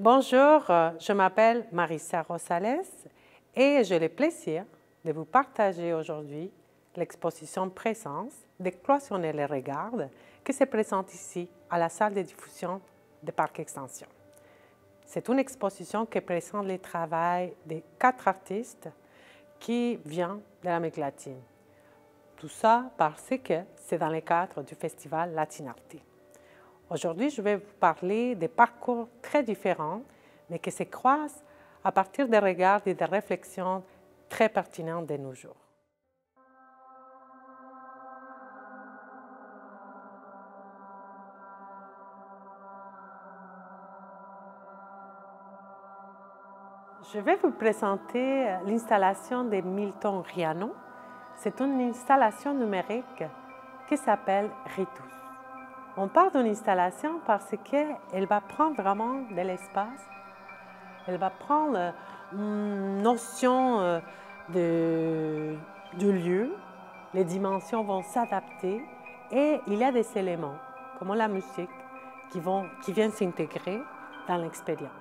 Bonjour, je m'appelle Marissa Rosales et j'ai le plaisir de vous partager aujourd'hui l'exposition Présence d'Écloisonner les regards qui se présente ici à la salle de diffusion de Parc Extension. C'est une exposition qui présente le travail de 4 artistes qui viennent de l'Amérique latine. Tout ça parce que c'est dans le cadre du festival Latinarté. Aujourd'hui, je vais vous parler de parcours très différents, mais qui se croisent à partir des regards et des réflexions très pertinentes de nos jours. Je vais vous présenter l'installation de Milton Riano. C'est une installation numérique qui s'appelle Ritus. On parle d'une installation parce qu'elle va prendre vraiment de l'espace. Elle va prendre une notion de lieu. Les dimensions vont s'adapter et il y a des éléments, comme la musique, qui viennent s'intégrer dans l'expérience.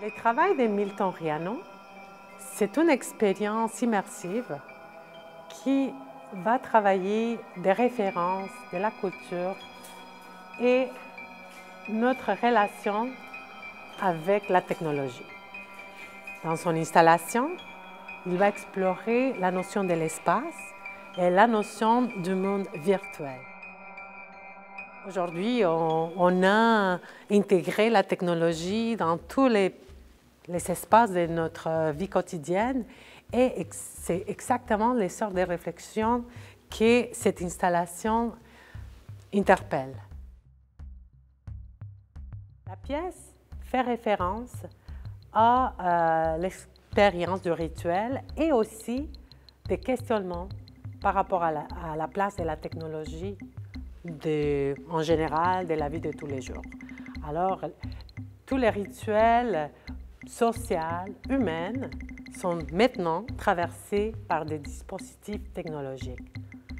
Le travail de Milton Riano, c'est une expérience immersive qui va travailler des références de la culture et notre relation avec la technologie. Dans son installation, il va explorer la notion de l'espace et la notion du monde virtuel. Aujourd'hui, on a intégré la technologie dans tous les espaces de notre vie quotidienne et c'est exactement les sortes de réflexions que cette installation interpelle. La pièce fait référence à l'expérience du rituel et aussi des questionnements par rapport à la place de la technologie en général de la vie de tous les jours. Alors, tous les rituels sociaux, humains, sont maintenant traversés par des dispositifs technologiques.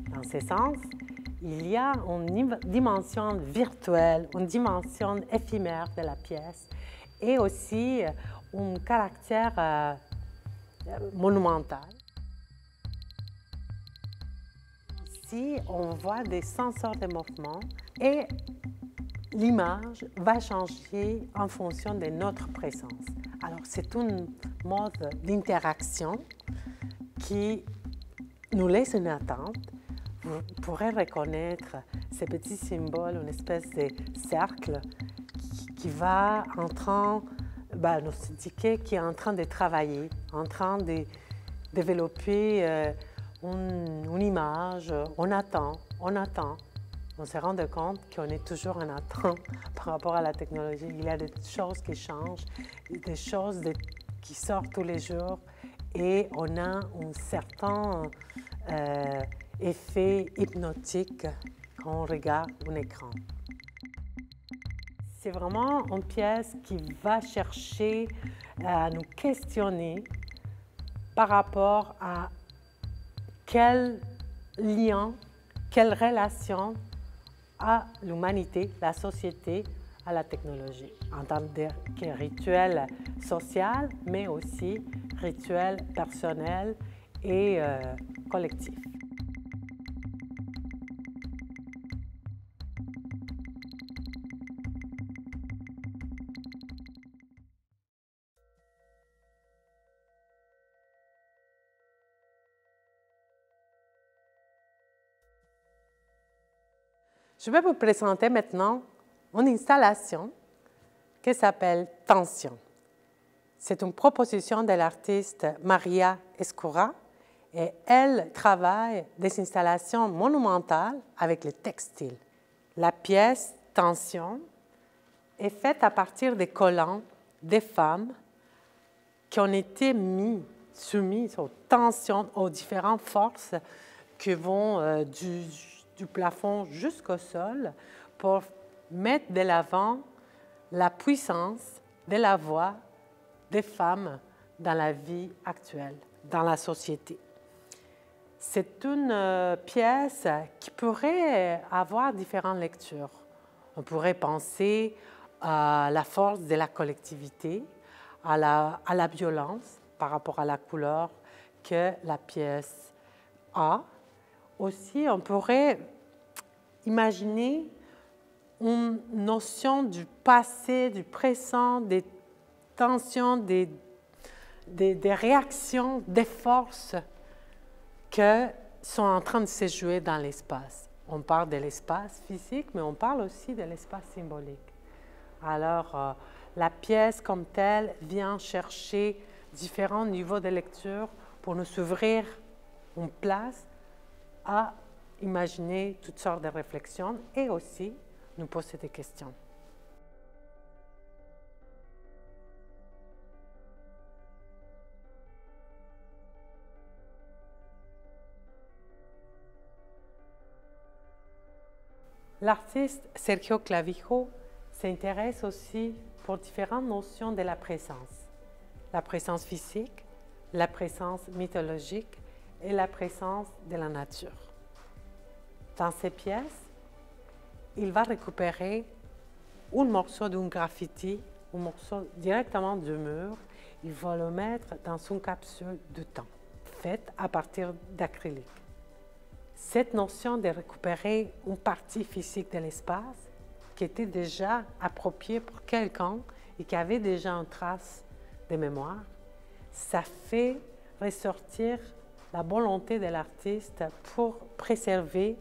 Dans ce sens, il y a une dimension virtuelle, une dimension éphémère de la pièce et aussi un caractère monumental. Ici, on voit des senseurs de mouvement et l'image va changer en fonction de notre présence. Alors, c'est un mode d'interaction qui nous laisse une attente. Vous pourrez reconnaître ces petits symboles, une espèce de cercle qui va nous indiquer qu'il est en train de travailler, en train de développer une image. On attend. On se rend compte qu'on est toujours en attente par rapport à la technologie. Il y a des choses qui changent, des choses qui sortent tous les jours et on a un certain effet hypnotique quand on regarde un écran. C'est vraiment une pièce qui va chercher à nous questionner par rapport à quel lien, quelle relation à l'humanité, la société, à la technologie, en tant que rituel social, mais aussi rituel personnel et collectif. Je vais vous présenter maintenant une installation qui s'appelle Tension. C'est une proposition de l'artiste Maria Escura et elle travaille des installations monumentales avec le textile. La pièce Tension est faite à partir des collants des femmes qui ont été soumises aux tensions, aux différentes forces qui vont du plafond jusqu'au sol pour mettre de l'avant la puissance de la voix des femmes dans la vie actuelle, dans la société. C'est une pièce qui pourrait avoir différentes lectures. On pourrait penser à la force de la collectivité, à la violence par rapport à la couleur que la pièce a. Aussi, on pourrait imaginer une notion du passé, du présent, des tensions, des réactions, des forces qui sont en train de se jouer dans l'espace. On parle de l'espace physique, mais on parle aussi de l'espace symbolique. Alors, la pièce comme telle vient chercher différents niveaux de lecture pour nous ouvrir une place à imaginer toutes sortes de réflexions et aussi nous poser des questions. L'artiste Sergio Clavijo s'intéresse aussi pour différentes notions de la présence physique, la présence mythologique et la présence de la nature. Dans ces pièces, il va récupérer un morceau d'un graffiti, un morceau directement du mur, il va le mettre dans une capsule de temps, faite à partir d'acrylique. Cette notion de récupérer une partie physique de l'espace qui était déjà appropriée pour quelqu'un et qui avait déjà une trace de mémoire, ça fait ressortir la volonté de l'artiste pour préserver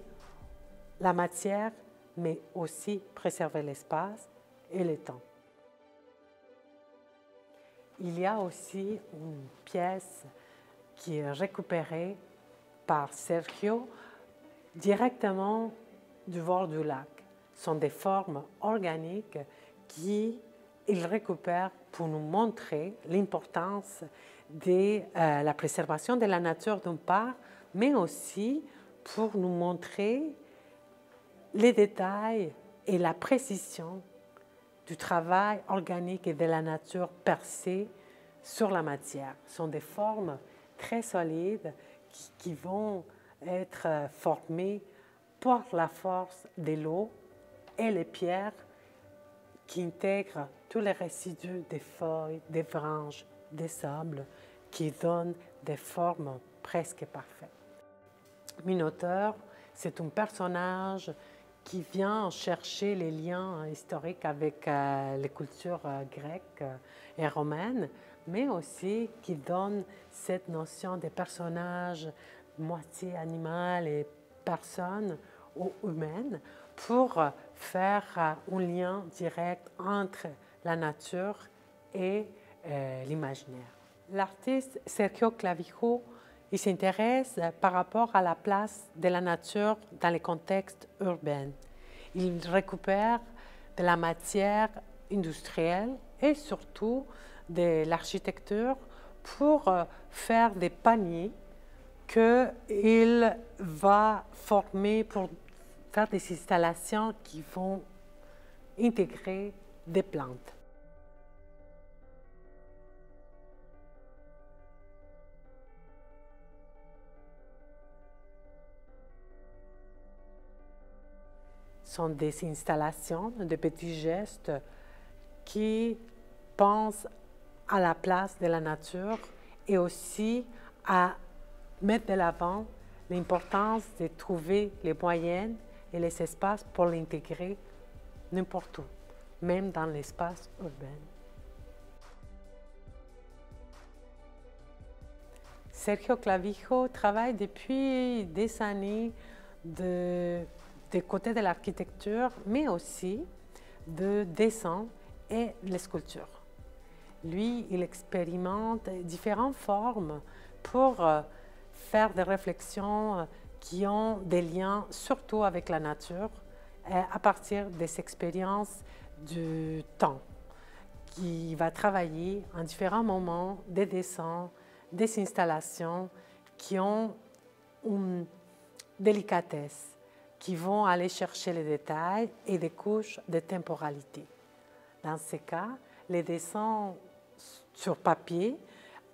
la matière, mais aussi préserver l'espace et le temps. Il y a aussi une pièce qui est récupérée par Sergio directement du bord du lac. Ce sont des formes organiques qu'il récupère pour nous montrer l'importance de la préservation de la nature d'une part, mais aussi pour nous montrer les détails et la précision du travail organique et de la nature percée sur la matière. Ce sont des formes très solides qui vont être formées par la force de l'eau et les pierres qui intègrent tous les résidus des feuilles, des branches, des sables, qui donnent des formes presque parfaites. Minotaure, c'est un personnage qui vient chercher les liens historiques avec les cultures grecques et romaines, mais aussi qui donne cette notion de personnage moitié animal et personne ou humaine pour faire un lien direct entre la nature et l'imaginaire. L'artiste Sergio Clavijo, il s'intéresse par rapport à la place de la nature dans les contextes urbains. Il récupère de la matière industrielle et surtout de l'architecture pour faire des paniers qu'il va former pour faire des installations qui vont intégrer des plantes. Ce sont des installations, de petits gestes qui pensent à la place de la nature et aussi à mettre de l'avant l'importance de trouver les moyens et les espaces pour l'intégrer n'importe où, même dans l'espace urbain. Sergio Clavijo travaille depuis des années des côtés de l'architecture, mais aussi de dessin et les sculptures. Lui, il expérimente différentes formes pour faire des réflexions qui ont des liens surtout avec la nature à partir des expériences du temps. Qui va travailler en différents moments des dessins, des installations qui ont une délicatesse, qui vont aller chercher les détails et des couches de temporalité. Dans ce cas, les dessins sur papier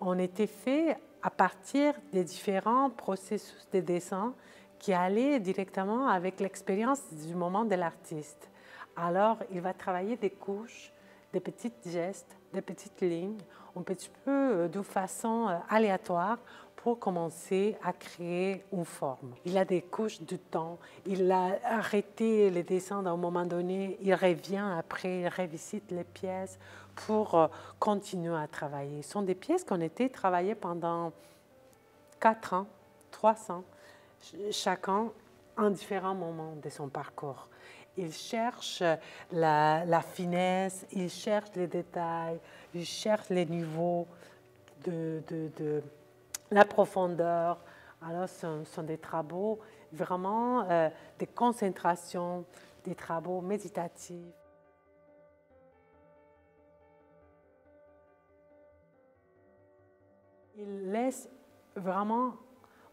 ont été faits à partir des différents processus de dessin qui allaient directement avec l'expérience du moment de l'artiste. Alors, il va travailler des couches, des petits gestes, des petites lignes, un petit peu de façon aléatoire pour commencer à créer une forme. Il a des couches de temps, il a arrêté les dessins à un moment donné, il revient après, il revisite les pièces pour continuer à travailler. Ce sont des pièces qui ont été travaillées pendant 4 ans, 3 ans, chacun en différents moments de son parcours. Il cherche la finesse, il cherche les détails, il cherche les niveaux de la profondeur. Alors, ce sont des travaux vraiment des concentrations, des travaux méditatifs. Il laisse vraiment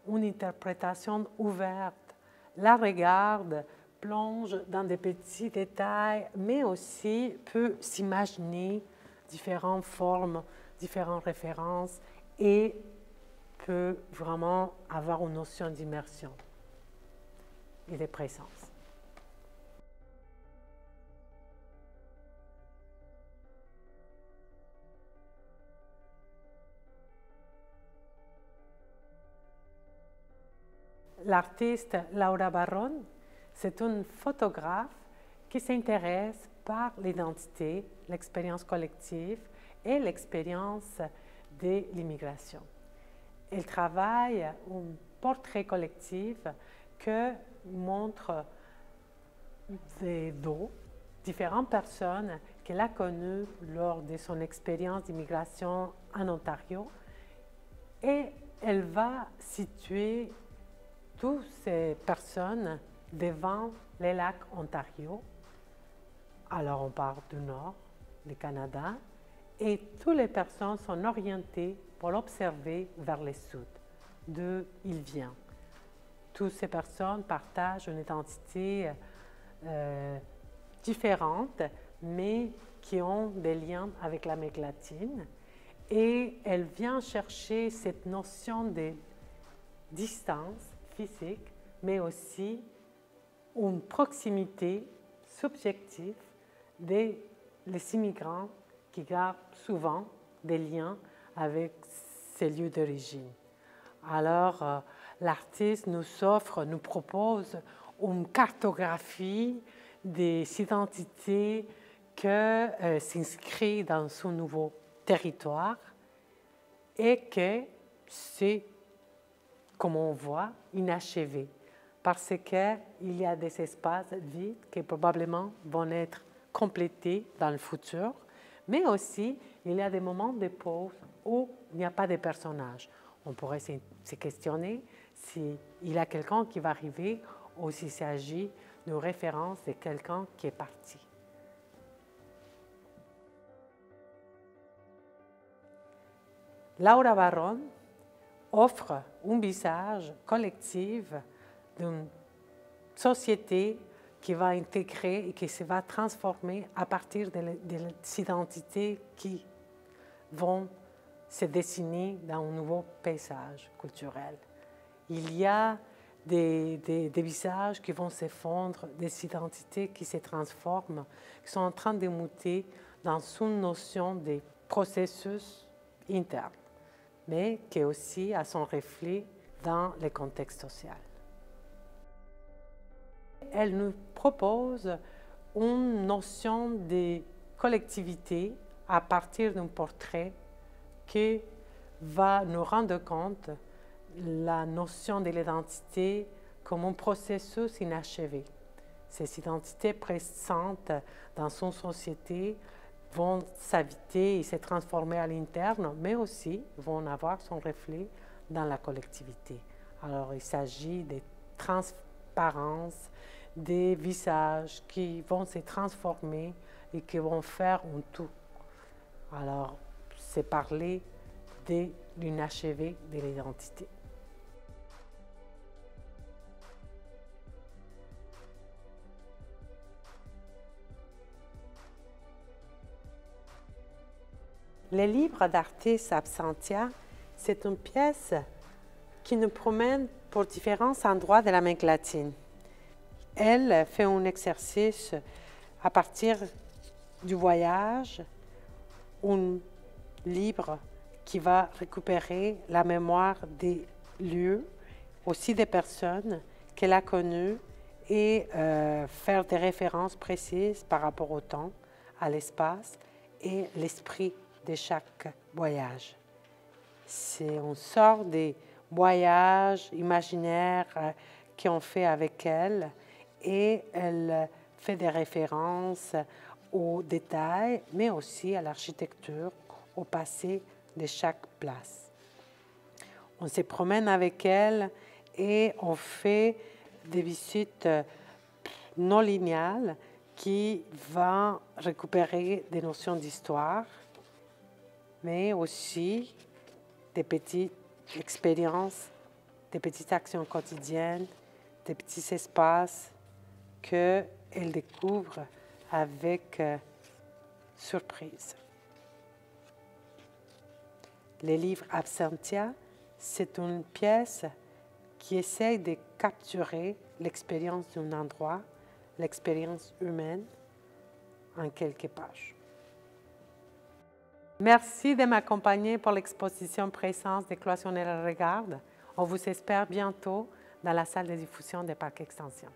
une interprétation ouverte, la regarde, plonge dans des petits détails, mais aussi peut s'imaginer différentes formes, différentes références et peut vraiment avoir une notion d'immersion et de présence. L'artiste Laura Barron, c'est une photographe qui s'intéresse par l'identité, l'expérience collective et l'expérience de l'immigration. Elle travaille un portrait collectif que montre différentes personnes qu'elle a connues lors de son expérience d'immigration en Ontario et elle va situer toutes ces personnes devant les lacs Ontario. Alors on part du nord du Canada et toutes les personnes sont orientées pour l'observer vers le sud, d'où il vient. Toutes ces personnes partagent une identité différente, mais qui ont des liens avec l'Amérique latine. Et elle vient chercher cette notion de distance physique, mais aussi une proximité subjective des immigrants qui gardent souvent des liens avec ces lieux d'origine. Alors, l'artiste nous propose une cartographie des identités qui s'inscrivent dans son nouveau territoire et que c'est, comme on voit, inachevé parce qu'il y a des espaces vides qui probablement vont être complétés dans le futur, mais aussi il y a des moments de pause où il n'y a pas de personnages. On pourrait se questionner s'il y a quelqu'un qui va arriver ou s'il s'agit d'une référence de quelqu'un qui est parti. Laura Barron offre un visage collectif d'une société qui va intégrer et qui se va transformer à partir des identités qui vont se dessiner dans un nouveau paysage culturel. Il y a des visages qui vont se fondre, des identités qui se transforment, qui sont en train de muter dans une notion de processus interne, mais qui aussi a son reflet dans le contexte social. Elle nous propose une notion de collectivité à partir d'un portrait qui va nous rendre compte la notion de l'identité comme un processus inachevé. Ces identités présentes dans son société vont s'habiter et se transformer à l'interne, mais aussi vont avoir son reflet dans la collectivité. Alors, il s'agit de transparence, des visages qui vont se transformer et qui vont faire un tout. Alors, c'est parler de l'inachevé de l'identité. Le livre d'Artis Absentia, c'est une pièce qui nous promène pour différents endroits de l'Amérique latine. Elle fait un exercice à partir du voyage, un livre qui va récupérer la mémoire des lieux, aussi des personnes qu'elle a connues et faire des références précises par rapport au temps, à l'espace et l'esprit de chaque voyage. On sort des voyages imaginaires qu'on fait avec elle et elle fait des références aux détails, mais aussi à l'architecture, au passé de chaque place. On se promène avec elle et on fait des visites non linéaires qui vont récupérer des notions d'histoire, mais aussi des petites expériences, des petites actions quotidiennes, des petits espaces qu'elle découvre avec surprise. Le livre Absentia, c'est une pièce qui essaie de capturer l'expérience d'un endroit, l'expérience humaine, en quelques pages. Merci de m'accompagner pour l'exposition Présence de Cloisonnés Regarde. On vous espère bientôt dans la salle de diffusion des Parcs Extension.